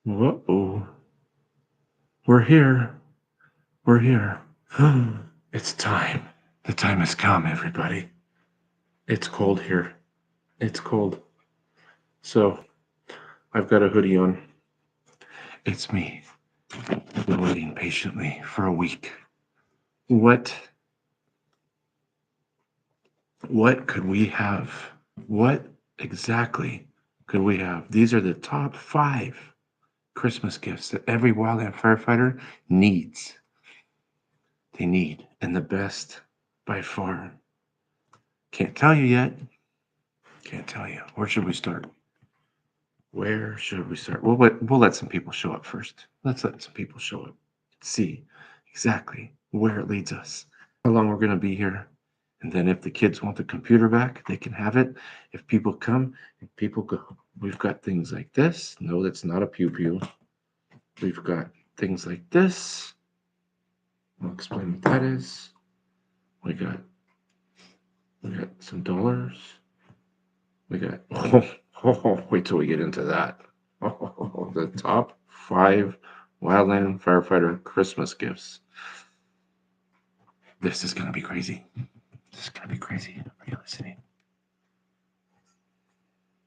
Whoa, we're here. We're here. It's time. The time has come, everybody. It's cold here. It's cold. So I've got a hoodie on. It's me. I've been waiting patiently for a week. What could we have? What exactly could we have? These are the top 5 Christmas gifts that every wildland firefighter needs. They need, and the best by far. Can't tell you yet. Can't tell you. Where should we start? Where should we start? We'll let some people show up first. Let's let some people show up. See exactly where it leads us. How long we're going to be here. And then if the kids want the computer back, they can have it. If people come and people go. We've got things like this. No, that's not a pew-pew. We've got things like this. I'll explain what that is. We got some dollars. We got, wait till we get into that. The top 5 Wildland Firefighter Christmas gifts. This is going to be crazy. This is going to be crazy. Are you listening?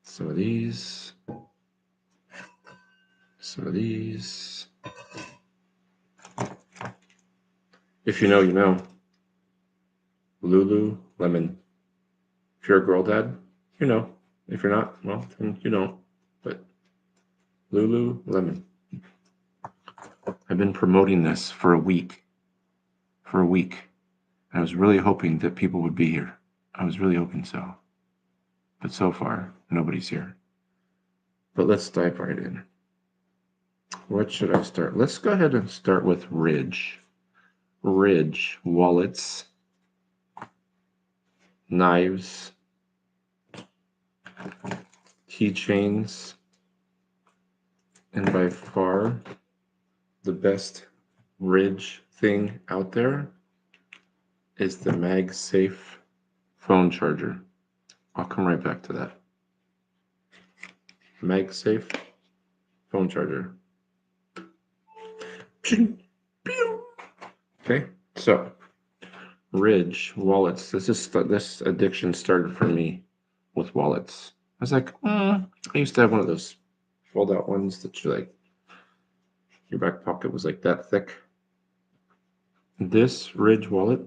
Some of these. Some of these. If you know, you know. Lululemon. If you're a girl dad, you know. If you're not, well, then you don't. But Lululemon. I've been promoting this for a week. For a week. I was really hoping that people would be here. I was really hoping so. But so far, nobody's here. But let's dive right in. What should I start? Let's go ahead and start with Ridge. Ridge wallets, knives, keychains, and by far the best Ridge thing out there is the MagSafe phone charger. I'll come right back to that. MagSafe phone charger. Okay, so Ridge wallets. This addiction started for me with wallets. I was like, I used to have one of those fold-out ones that you like. Your back pocket was like that thick. This Ridge wallet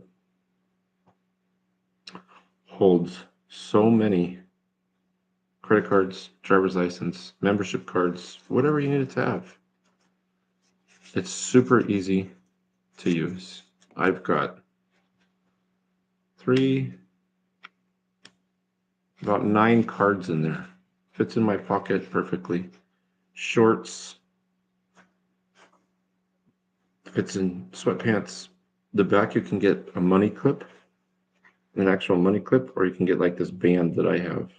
holds so many credit cards, driver's license, membership cards, whatever you need it to have. It's super easy to use. I've got about 9 cards in there. Fits in my pocket perfectly. Shorts, fits in sweatpants. The back you can get a money clip, an actual money clip, or you can get like this band that I have.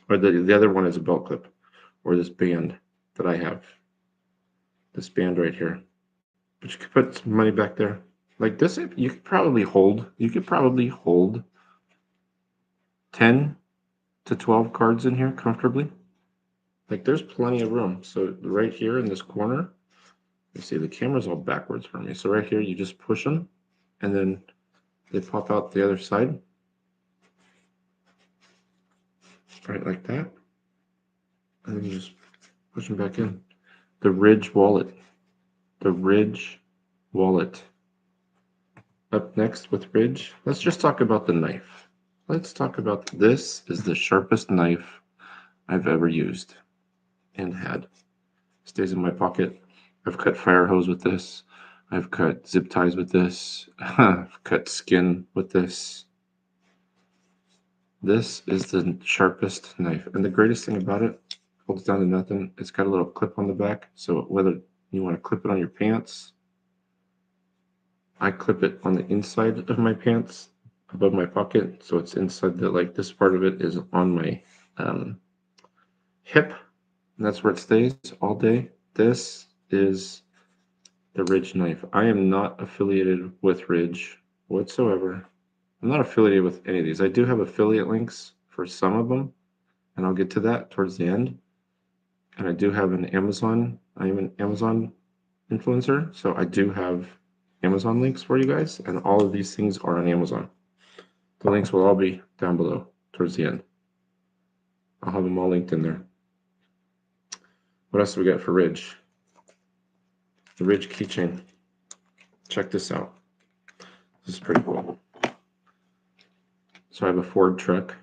Or the other one is a belt clip, or this band that I have. This band right here. But you could put some money back there. Like this, you could probably hold 10 to 12 cards in here comfortably. Like there's plenty of room. So right here in this corner, you see the camera's all backwards for me. So right here, you just push them and then they pop out the other side. Right like that. And then you just push them back in. The Ridge wallet. The Ridge wallet. Up next with Ridge, let's just talk about the knife. Let's talk about this is the sharpest knife I've ever used and had. Stays in my pocket. I've cut fire hose with this. I've cut zip ties with this. I've cut skin with this. This is the sharpest knife. And the greatest thing about it, holds down to nothing. It's got a little clip on the back. So whether you want to clip it on your pants, I clip it on the inside of my pants above my pocket. So it's inside the, like this part of it is on my hip. And that's where it stays all day. This is the Ridge knife. I am not affiliated with Ridge whatsoever. I'm not affiliated with any of these. I do have affiliate links for some of them, and I'll get to that towards the end. And I do have an Amazon. I am an Amazon influencer, so I do have Amazon links for you guys, and all of these things are on Amazon. The links will all be down below towards the end. I'll have them all linked in there. What else do we got for Ridge? The Ridge keychain. Check this out. This is pretty cool. So I have a Ford truck.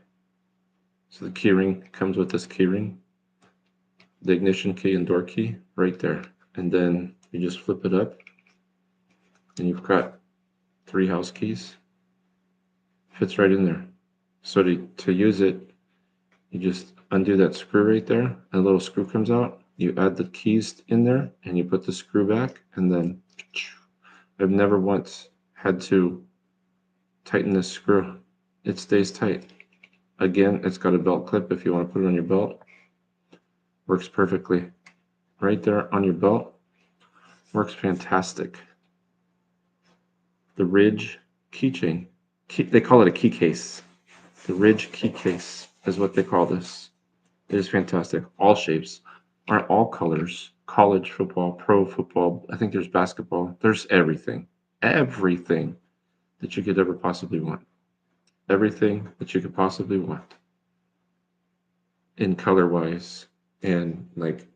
So the keyring comes with this keyring, the ignition key and door key right there. And then you just flip it up and you've got 3 house keys. Fits right in there. So to use it, you just undo that screw right there and a little screw comes out. You add the keys in there and you put the screw back, and then I've never once had to tighten this screw. It stays tight. Again, it's got a belt clip if you want to put it on your belt. Works perfectly. Right there on your belt. Works fantastic. The Ridge keychain. They call it a key case. The Ridge key case is what they call this. It is fantastic. All shapes, are all colors. College football, pro football. I think there's basketball. There's everything. Everything that you could ever possibly want. Everything that you could possibly want. In color wise and like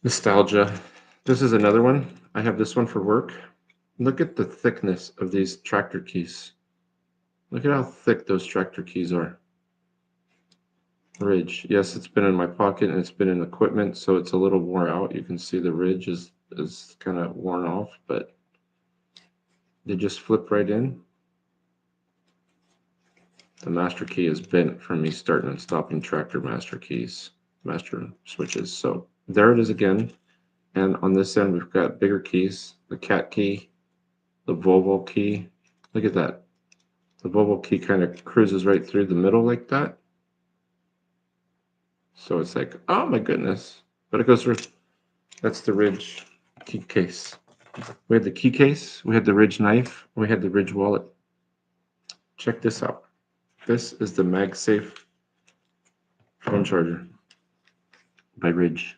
nostalgia. This is another one. I have this one for work. Look at the thickness of these tractor keys. Look at how thick those tractor keys are. Ridge. Yes, it's been in my pocket and it's been in equipment, so it's a little worn out. You can see the ridge is kind of worn off, but they just flip right in. The master key is bent from me starting and stopping tractor master switches. So there it is again. And on this end, we've got bigger keys, the cat key, the Volvo key. Look at that. The Volvo key kind of cruises right through the middle like that. So it's like, oh my goodness. But it goes through. That's the Ridge key case. We had the key case, we had the Ridge knife, we had the Ridge wallet. Check this out. This is the MagSafe phone charger by Ridge.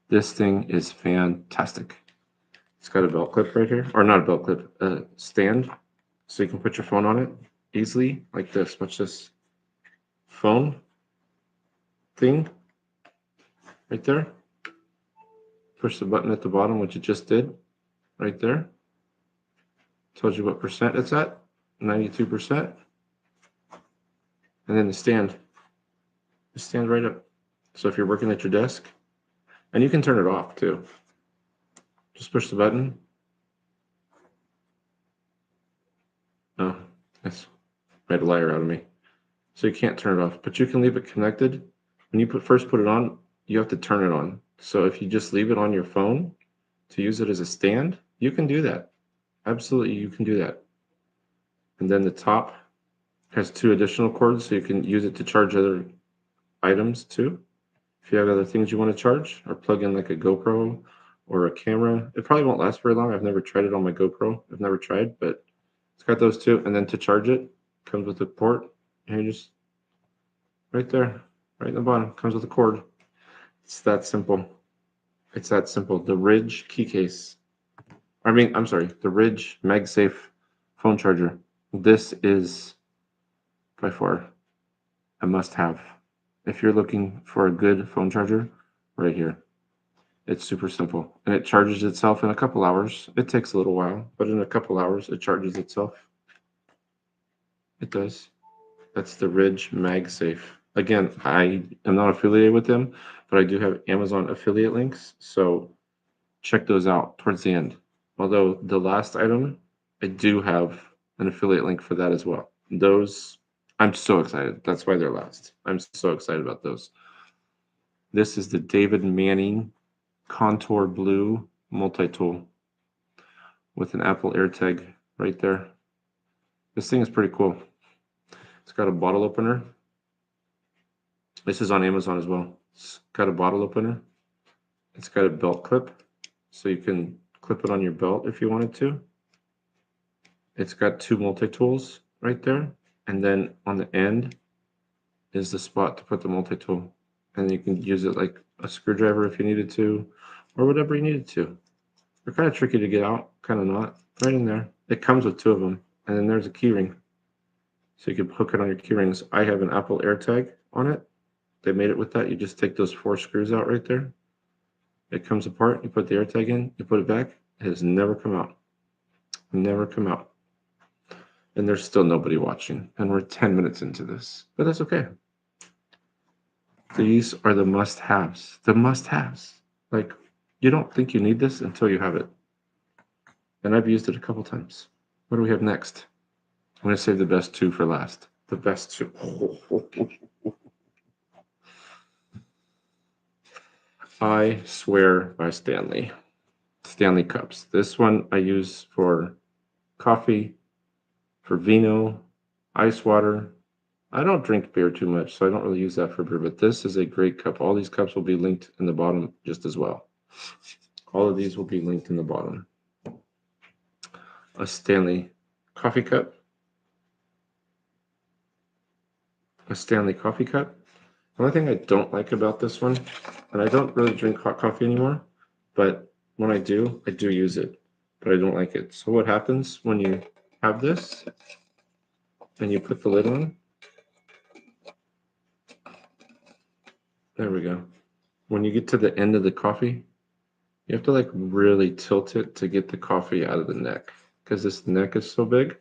This thing is fantastic. It's got a belt clip right here, or not a belt clip, a stand, so you can put your phone on it easily, like this. Watch this phone thing right there. Push the button at the bottom, which it just did, right there. Tells you what percent it's at, 92%. And then the stand right up. So if you're working at your desk, and you can turn it off too. Just push the button. Oh, that's made a liar out of me. So you can't turn it off, but you can leave it connected. When you first put it on, you have to turn it on. So if you just leave it on your phone to use it as a stand, you can do that. Absolutely, you can do that. And then the top has 2 additional cords, so you can use it to charge other items too. If you have other things you want to charge, or plug in like a GoPro or a camera. It probably won't last very long. I've never tried it on my GoPro. I've never tried, but it's got those 2. And then to charge it, comes with a port. And you just, right there, right in the bottom, comes with a cord. It's that simple. It's that simple. The Ridge key case. The Ridge MagSafe phone charger. This is by far a must-have. If you're looking for a good phone charger, right here. It's super simple, and it charges itself in a couple hours. It takes a little while, but in a couple hours, it charges itself. It does. That's the Ridge MagSafe. Again, I am not affiliated with them, but I do have Amazon affiliate links, so check those out towards the end. Although the last item, I do have an affiliate link for that as well. Those, I'm so excited. That's why they're last. I'm so excited about those. This is the David Manning Contour Blue multi-tool with an Apple AirTag right there. This thing is pretty cool. It's got a bottle opener. This is on Amazon as well. It's got a bottle opener. It's got a belt clip, so you can clip it on your belt if you wanted to. It's got 2 multi-tools right there. And then on the end, is the spot to put the multi-tool. And you can use it like a screwdriver if you needed to, or whatever you needed to. They're kind of tricky to get out, kind of not. Right in there. It comes with 2 of them. And then there's a key ring. So you can hook it on your key rings. I have an Apple AirTag on it. They made it with that. You just take those 4 screws out right there. It comes apart. You put the AirTag in. You put it back. It has never come out. Never come out. And there's still nobody watching. And we're 10 minutes into this. But that's okay. These are the must-haves. The must-haves. Like, you don't think you need this until you have it. And I've used it a couple times. What do we have next? I'm going to save the best 2 for last. The best 2. I swear by Stanley. Stanley cups. This one I use for coffee, for vino, ice water. I don't drink beer too much, so I don't really use that for beer, but this is a great cup. All these cups will be linked in the bottom just as well. All of these will be linked in the bottom. A Stanley coffee cup. A Stanley coffee cup. The only thing I don't like about this one, and I don't really drink hot coffee anymore, but when I do use it, but I don't like it. So what happens when you have this and you put the lid on? There we go. When you get to the end of the coffee, you have to like really tilt it to get the coffee out of the neck, because this neck is so big.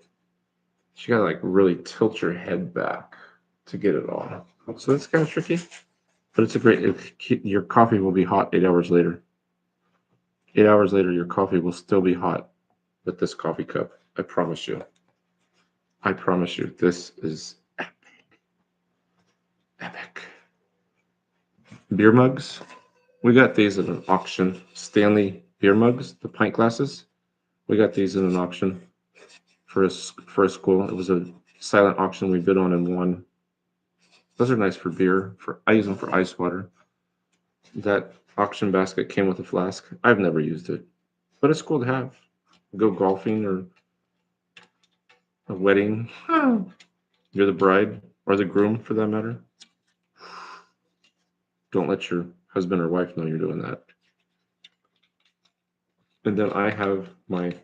You gotta like really tilt your head back to get it all. So that's kind of tricky, but it's a great, your coffee will be hot 8 hours later. 8 hours later, your coffee will still be hot with this coffee cup. I promise you. I promise you, this is epic. Epic. Beer mugs. We got these at an auction. Stanley beer mugs, the pint glasses. We got these in an auction for a school. It was a silent auction we bid on and won. Those are nice for beer. I use them for ice water. That auction basket came with a flask. I've never used it, but it's cool to have. Go golfing or a wedding. You're the bride or the groom for that matter. Don't let your husband or wife know you're doing that. And then I have my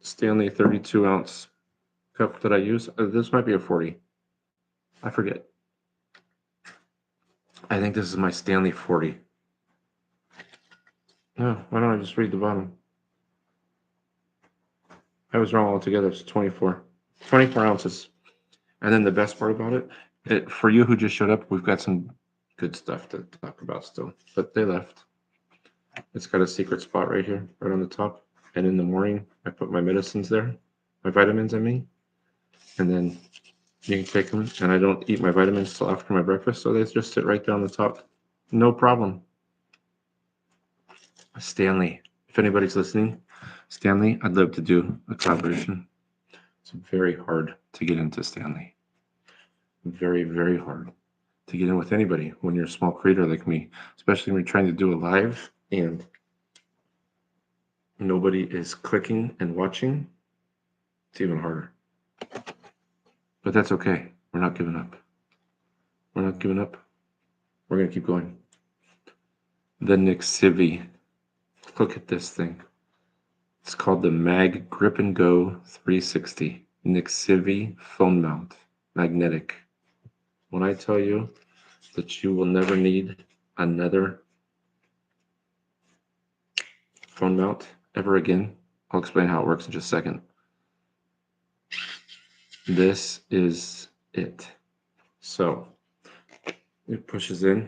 Stanley 32-ounce cup that I use. This might be a 40. I forget. I think this is my Stanley 40. No, why don't I just read the bottom? I was wrong altogether. It's 24. 24 ounces. And then the best part about it, for you who just showed up, we've got some good stuff to talk about still. But they left. It's got a secret spot right here, right on the top. And in the morning, I put my medicines there. My vitamins, I mean. And then you can take them. And I don't eat my vitamins till after my breakfast, so they just sit right there on the top. No problem. Stanley, if anybody's listening, Stanley, I'd love to do a collaboration. It's very hard to get into Stanley. Very, very hard to get in with anybody when you're a small creator like me, especially when you're trying to do a live and nobody is clicking and watching. It's even harder. But that's okay. We're not giving up. We're not giving up. We're going to keep going. The Nixivi. Look at this thing. It's called the Mag Grip and Go 360 Nixivi phone mount, magnetic. When I tell you that you will never need another phone mount ever again, I'll explain how it works in just a second. This is it. So it pushes in,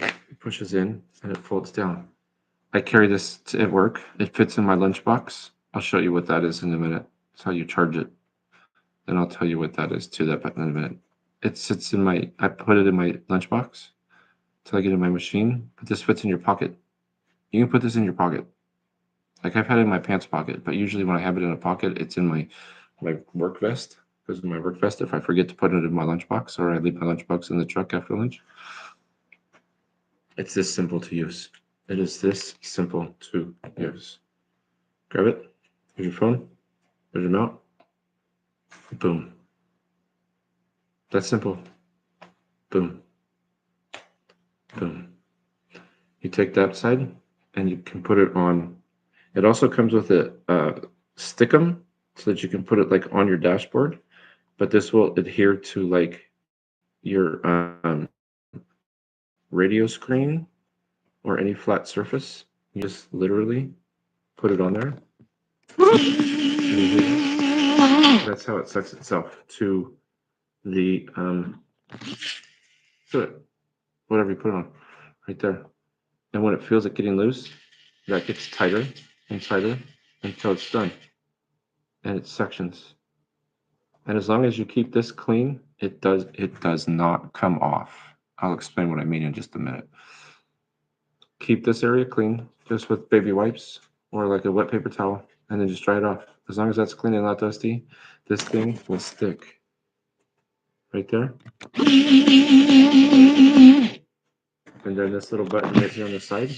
and it folds down. I carry this at work. It fits in my lunchbox. I'll show you what that is in a minute. That's how you charge it. And I'll tell you what that is too, that button in a minute. It sits in I put it in my lunchbox till I get in my machine, but this fits in your pocket. You can put this in your pocket. Like I've had it in my pants pocket, but usually when I have it in a pocket, it's in my work vest. Because in my work vest, if I forget to put it in my lunchbox or I leave my lunchbox in the truck after lunch, it's this simple to use. It is this simple to use. Grab it. Here's your phone. There's your mount. Boom. That's simple. Boom. You take that side and you can put it on. It also comes with a stickum so that you can put it like on your dashboard, but this will adhere to like your radio screen or any flat surface. You just literally put it on there. That's how it sucks itself to the to it, whatever you put it on, right there. And when it feels it getting loose, that gets tighter and tighter until it's done, and it sections. And as long as you keep this clean, it does not come off. I'll explain what I mean in just a minute. Keep this area clean, just with baby wipes or like a wet paper towel, and then just dry it off. As long as that's clean and not dusty, this thing will stick right there. And then this little button right here on the side,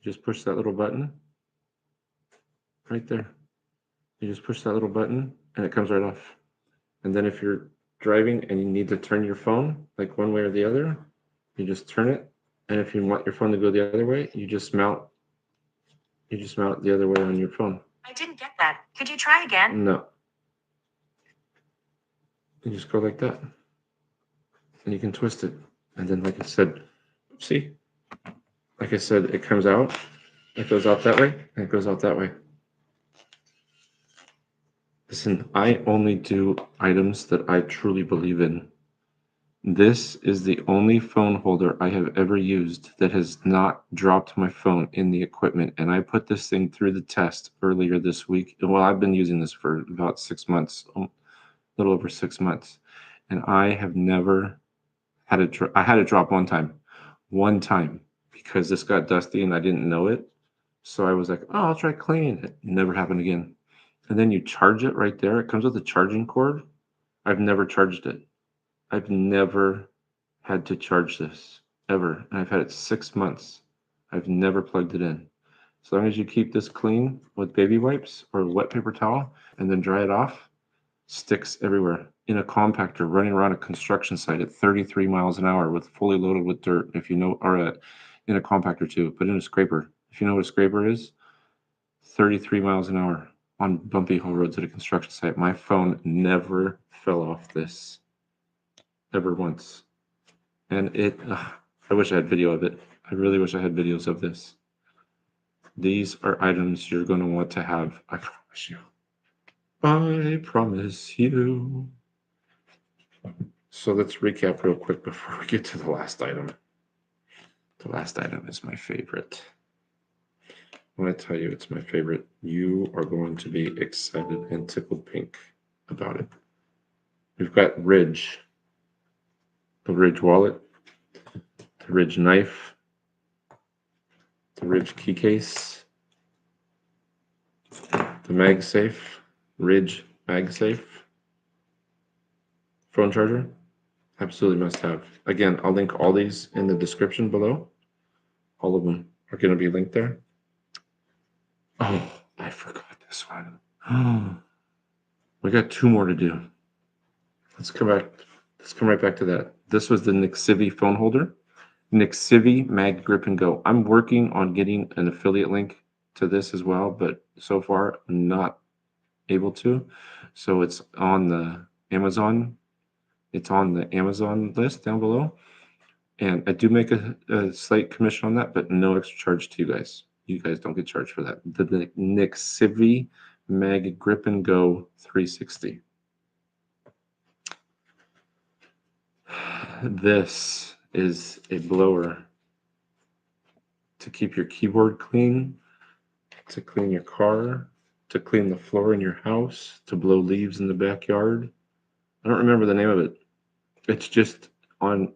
just push that little button right there. You just push that little button and it comes right off. And then if you're driving and you need to turn your phone like one way or the other, you just turn it. And if you want your phone to go the other way, you just mount the other way on your phone. I didn't get that. Could you try again? No. You just go like that. And you can twist it. And then like I said, see? Like I said, it comes out, it goes out that way, and it goes out that way. Listen, I only do items that I truly believe in. This is the only phone holder I have ever used that has not dropped my phone in the equipment. And I put this thing through the test earlier this week. Well, I've been using this for about 6 months, a little over 6 months. And I have never had it. I had it drop one time, because this got dusty and I didn't know it. So I was like, oh, I'll try cleaning it. Never happened again. And then you charge it right there. It comes with a charging cord. I've never charged it. I've never had to charge this ever. And I've had it 6 months. I've never plugged it in. As long as you keep this clean with baby wipes or wet paper towel and then dry it off, sticks everywhere. In a compactor running around a construction site at 33 miles an hour with fully loaded with dirt, if you know, or in a compactor too, but in a scraper. If you know what a scraper is, 33 miles an hour on bumpy hill roads at a construction site. My phone never fell off this ever once. And I wish I had video of it. I really wish I had videos of this. These are items you're going to want to have. I promise you. I promise you. So let's recap real quick before we get to the last item. The last item is my favorite. When I tell you it's my favorite, you are going to be excited and tickled pink about it. We've got Ridge, the Ridge wallet, the Ridge knife, the Ridge key case, the MagSafe, Ridge MagSafe, phone charger. Absolutely must have. Again, I'll link all these in the description below. All of them are going to be linked there. Oh, I forgot this one. Oh, we got 2 more to do. Let's come right back to that. This was the Nixivi phone holder. Nixivi Mag Grip and Go. I'm working on getting an affiliate link to this as well, but so far not able to. So it's on the Amazon. It's on the Amazon list down below. And I do make a slight commission on that, but no extra charge to you guys. You guys don't get charged for that. The Nixivi Mag Grip and Go 360. This is a blower to keep your keyboard clean, to clean your car, to clean the floor in your house, to blow leaves in the backyard. I don't remember the name of it. It's just on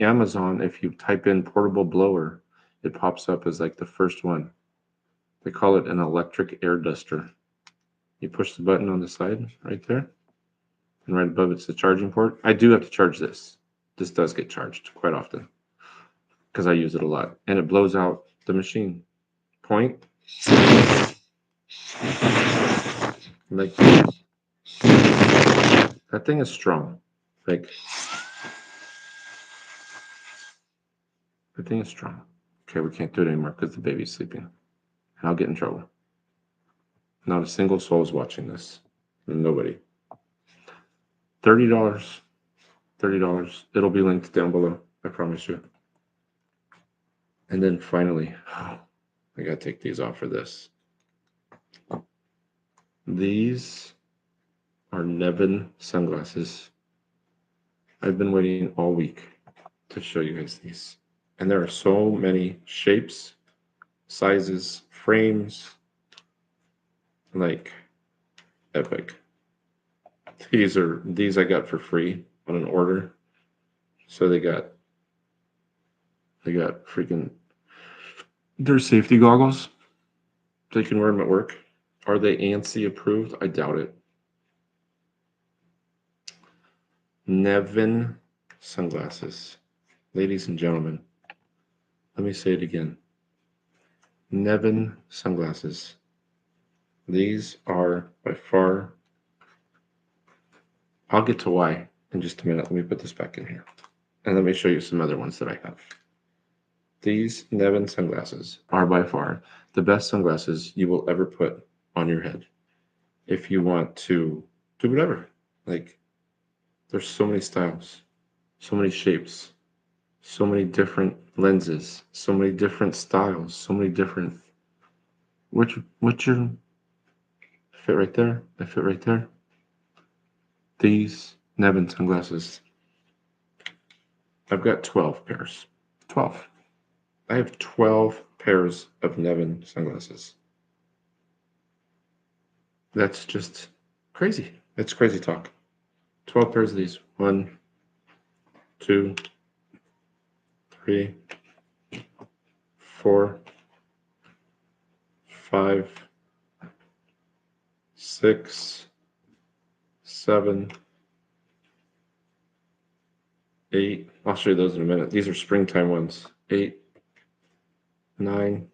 Amazon. If you type in portable blower, it pops up as like the first one. They call it an electric air duster. You push the button on the side right there, and right above it's the charging port. I do have to charge this. This does get charged quite often because I use it a lot, and it blows out the machine. Point. Like that thing is strong. Like The thing is strong. Okay, we can't do it anymore because the baby's sleeping. And I'll get in trouble. Not a single soul is watching this. Nobody. $30. $30. It'll be linked down below. I promise you. And then finally, I gotta take these off for this. These are Nevin sunglasses. I've been waiting all week to show you guys these. And there are so many shapes, sizes, frames, like epic. These I got for free on an order. So they got freaking, they're safety goggles. So you can wear them at work. Are they ANSI approved? I doubt it. Nevin sunglasses. Ladies and gentlemen, let me say it again. Nevin sunglasses. These are by far, I'll get to why in just a minute. Let me put this back in here. And let me show you some other ones that I have. These Nevin sunglasses are by far the best sunglasses you will ever put on your head. If you want to do whatever, like there's so many styles, so many shapes, so many different lenses, so many different styles, so many different, what's your fit right there? I fit right there. These Nevin sunglasses. I've got 12 pairs. 12. I have 12 pairs of Nevin sunglasses. That's just crazy. It's crazy talk. 12 pairs of these. 1, 2, 3, 4, 5, 6, 7, 8. I'll show you those in a minute. These are springtime ones. 8, 9,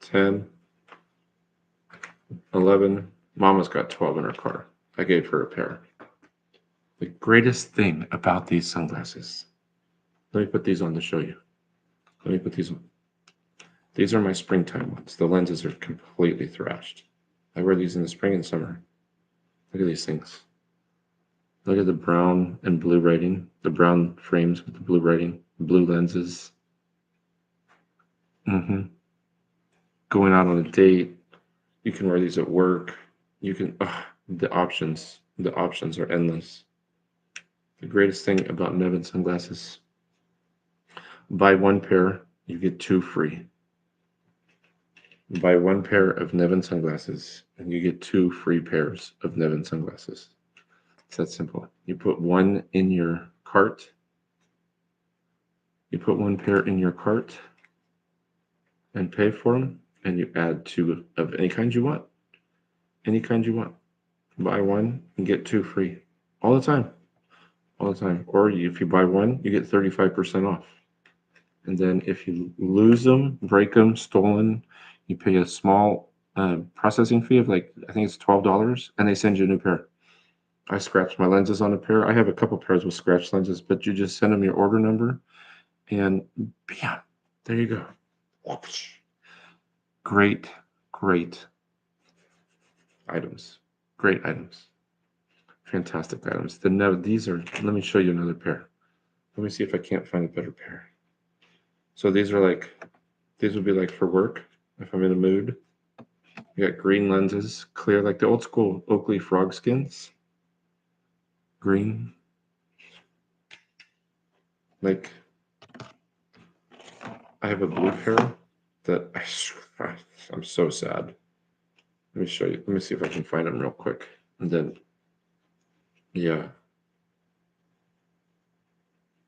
10, 11. Mama's got 12 in her car. I gave her a pair. The greatest thing about these sunglasses, let me put these on to show you. Let me put these on. These are my springtime ones. The lenses are completely thrashed. I wear these in the spring and summer. Look at these things. Look at the brown and blue writing, the brown frames with the blue writing, blue lenses. Going out on a date, you can wear these at work. You can, the options are endless. The greatest thing about Nevin sunglasses, buy one pair, you get 2 free. Buy one pair of Nevin sunglasses and you get 2 free pairs of Nevin sunglasses. It's that simple. You put one in your cart. You put one pair in your cart and pay for them, and you add 2 of any kind you want. Any kind you want. Buy one and get 2 free. All the time. All the time. Or if you buy one, you get 35% off. And then if you lose them, break them, stolen, you pay a small processing fee of I think it's $12, and they send you a new pair. I scratched my lenses on a pair. I have a couple pairs with scratched lenses, but you just send them your order number, and bam, there you go. Great, great items. Great items. Fantastic items. These are, let me show you another pair. Let me see if I can't find a better pair. So these would be for work if I'm in a mood. You got green lenses, clear, like the old school Oakley frog skins. Green. I have a blue pair that I'm so sad. Let me show you. Let me see if I can find them real quick. And then, yeah.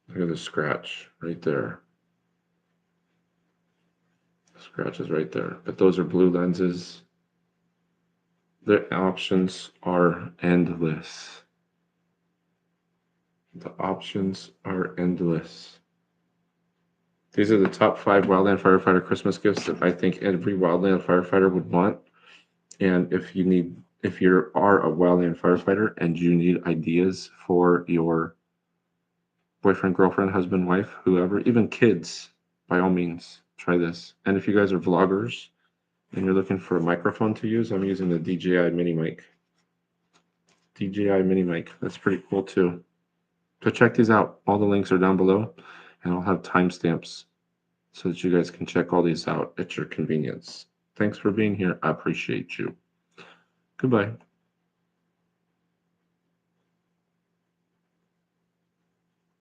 Look at the scratch right there. The scratch is right there. But those are blue lenses. The options are endless. The options are endless. These are the top 5 Wildland Firefighter Christmas gifts that I think every Wildland Firefighter would want. And if you are a Wildland Firefighter and you need ideas for your boyfriend, girlfriend, husband, wife, whoever, even kids, by all means, try this. And if you guys are vloggers and you're looking for a microphone to use, I'm using the DJI mini mic. DJI mini mic. That's pretty cool too. So check these out. All the links are down below, and I'll have timestamps so that you guys can check all these out at your convenience. Thanks for being here. I appreciate you. Goodbye.